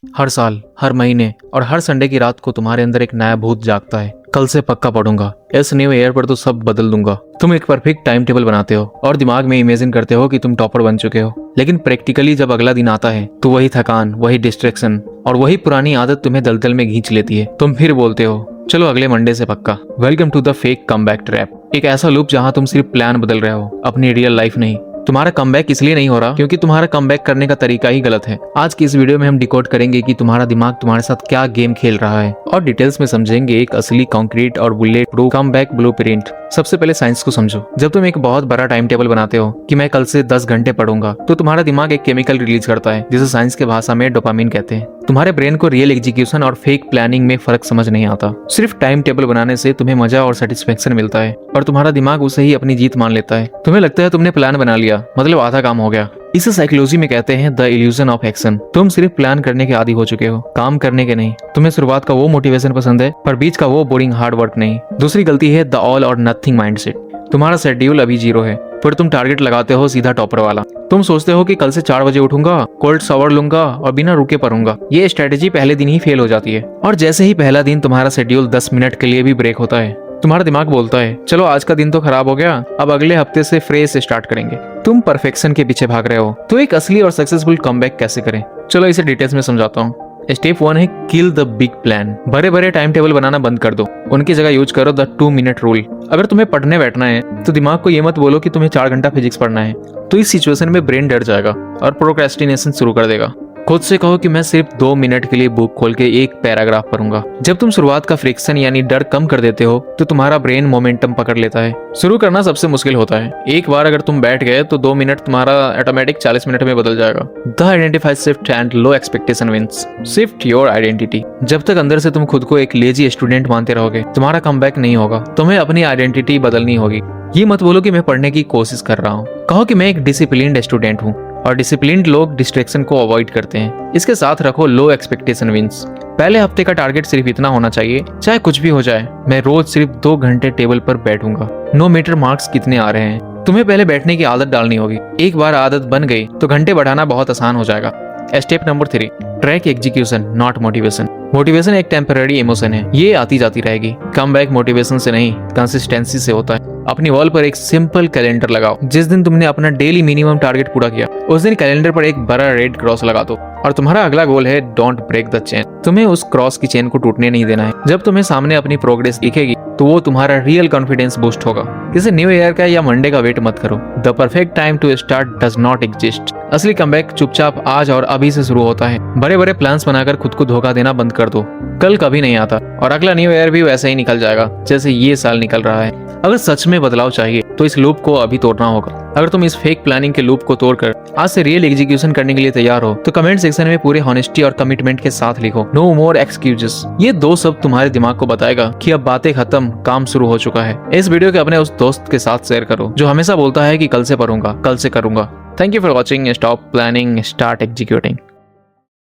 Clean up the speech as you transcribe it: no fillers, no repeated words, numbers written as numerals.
हर साल, हर महीने और हर संडे की रात को तुम्हारे अंदर एक नया भूत जागता है। कल से पक्का पढ़ूंगा, इस न्यू ईयर पर तो सब बदल दूंगा। तुम एक परफेक्ट टाइम टेबल बनाते हो और दिमाग में इमेजिन करते हो कि तुम टॉपर बन चुके हो, लेकिन प्रैक्टिकली जब अगला दिन आता है तो वही थकान, वही डिस्ट्रैक्शन और वही पुरानी आदत तुम्हें दलदल में खींच लेती है। तुम फिर बोलते हो चलो अगले मंडे से पक्का। Welcome to the fake comeback trap, एक ऐसा लूप जहां तुम सिर्फ प्लान बदल रहे हो, अपनी रियल लाइफ नहीं। तुम्हारा कमबैक इसलिए नहीं हो रहा क्योंकि तुम्हारा कमबैक करने का तरीका ही गलत है। आज की इस वीडियो में हम डिकोड करेंगे कि तुम्हारा दिमाग तुम्हारे साथ क्या गेम खेल रहा है और डिटेल्स में समझेंगे एक असली कॉन्क्रीट और बुलेट प्रूफ कमबैक ब्लूप्रिंट। सबसे पहले साइंस को समझो। जब तुम एक बहुत बड़ा टाइम टेबल बनाते हो कि मैं कल से 10 घंटे पढ़ूंगा, तो तुम्हारा दिमाग एक केमिकल रिलीज करता है जिसे साइंस के भाषा में डोपामिन कहते हैं। तुम्हारे ब्रेन को रियल एग्जीक्यूशन और फेक प्लानिंग में फर्क समझ नहीं आता। सिर्फ टाइम टेबल बनाने से तुम्हें मजा और सेटिस्फेक्शन मिलता है और तुम्हारा दिमाग उसे ही अपनी जीत मान लेता है। तुम्हें लगता है तुमने प्लान बना लिया, मतलब आधा काम हो गया। इसे साइकोलॉजी में कहते हैं द इल्यूजन ऑफ एक्शन। तुम सिर्फ प्लान करने के आदी हो चुके हो, काम करने के नहीं। तुम्हें शुरुआत का वो मोटिवेशन पसंद है पर बीच का वो बोरिंग हार्ड वर्क नहीं। दूसरी गलती है द ऑल और नथिंग माइंडसेट। तुम्हारा शेड्यूल अभी 0 है पर तुम टारगेट लगाते हो सीधा टॉपर वाला। तुम सोचते हो कि कल से 4 बजे उठूंगा, कोल्ड शावर लूंगा और बिना रुके पढ़ूंगा। ये स्ट्रेटेजी पहले दिन ही फेल हो जाती है और जैसे ही पहला दिन तुम्हारा शेड्यूल 10 मिनट के लिए भी ब्रेक होता है, तुम्हारा दिमाग बोलता है चलो आज का दिन तो खराब हो गया, अब अगले हफ्ते से फ्रेश स्टार्ट करेंगे। तुम परफेक्शन के पीछे भाग रहे हो। तो एक असली और सक्सेसफुल कमबैक कैसे करें, चलो इसे डिटेल्स में समझाता हूँ। स्टेप 1 है किल द बिग प्लान। बड़े बड़े टाइम टेबल बनाना बंद कर दो, उनकी जगह यूज करो द 2 मिनट रूल। अगर तुम्हें पढ़ने बैठना है तो दिमाग को ये मत बोलो कि तुम्हें 4 घंटा फिजिक्स पढ़ना है, तो इस सिचुएशन में ब्रेन डर जाएगा और प्रोक्रेस्टिनेशन शुरू कर देगा। खुद से कहो कि मैं सिर्फ 2 मिनट के लिए बुक खोल के एक पैराग्राफ पढ़ूंगा। जब तुम शुरुआत का फ्रिक्शन यानी डर कम कर देते हो तो तुम्हारा ब्रेन मोमेंटम पकड़ लेता है। शुरू करना सबसे मुश्किल होता है। एक बार अगर तुम बैठ गए तो 2 मिनट तुम्हारा ऑटोमेटिक 40 मिनट में बदल जाएगा। The identify shift and low expectation wins. Shift your identity. जब तक अंदर से तुम खुद को एक लेजी स्टूडेंट मानते रहोगे, तुम्हारा कमबैक नहीं होगा। तुम्हें अपनी आइडेंटिटी बदलनी होगी। ये मत बोलो कि मैं पढ़ने की कोशिश कर रहा हूँ, कहो कि मैं एक डिसिप्लिन्ड स्टूडेंट हूँ। और डिसिप्लिन्ड लोग डिस्ट्रैक्शन को अवॉइड करते हैं। इसके साथ रखो लो एक्सपेक्टेशन विंस। पहले हफ्ते का टारगेट सिर्फ इतना होना चाहिए, चाहे कुछ भी हो जाए, मैं रोज सिर्फ 2 घंटे टेबल पर बैठूंगा, नो मैटर मार्क्स कितने आ रहे हैं। तुम्हें पहले बैठने की आदत डालनी होगी। एक बार आदत बन गई तो घंटे बढ़ाना बहुत आसान हो जाएगा। Step number 3, track execution not motivation. Motivation एक टेम्पररी इमोशन है, ये आती जाती रहेगी। कमबैक मोटिवेशन से नहीं, कंसिस्टेंसी से होता है। अपनी वॉल पर एक सिंपल कैलेंडर लगाओ। जिस दिन तुमने अपना डेली मिनिमम टारगेट पूरा किया, उस दिन कैलेंडर पर एक बड़ा रेड क्रॉस लगा दो। और तुम्हारा अगला गोल है डोंट ब्रेक द चेन। तुम्हें उस क्रॉस की चेन को टूटने नहीं देना है। जब तुम्हें सामने अपनी प्रोग्रेस दिखेगी तो वो तुम्हारा रियल कॉन्फिडेंस बूस्ट होगा। किसी न्यू ईयर का या मंडे का वेट मत करो। The perfect time to start does not exist. असली कमबैक चुपचाप आज और अभी से शुरू होता है। बड़े बड़े प्लान्स बनाकर खुद को धोखा देना बंद कर दो। कल कभी नहीं आता और अगला न्यू ईयर भी वैसे ही निकल जाएगा जैसे ये साल निकल रहा है। अगर सच में बदलाव चाहिए तो इस लूप को अभी तोड़ना होगा। अगर तुम इस फेक प्लानिंग के लूप को तोड़कर आज से रियल एग्जीक्यूशन करने के लिए तैयार हो तो कमेंट सेक्शन में पूरे हॉनेस्टी और कमिटमेंट के साथ लिखो नो मोर एक्सक्यूजेस। ये 2 शब्द तुम्हारे दिमाग को बताएगा कि अब बातें खत्म, काम शुरू हो चुका है। इस वीडियो के अपने उस दोस्त के साथ शेयर करो जो हमेशा बोलता है कि कल से पढ़ूंगा, कल से करूंगा। Thank you for watching. Stop planning, start executing.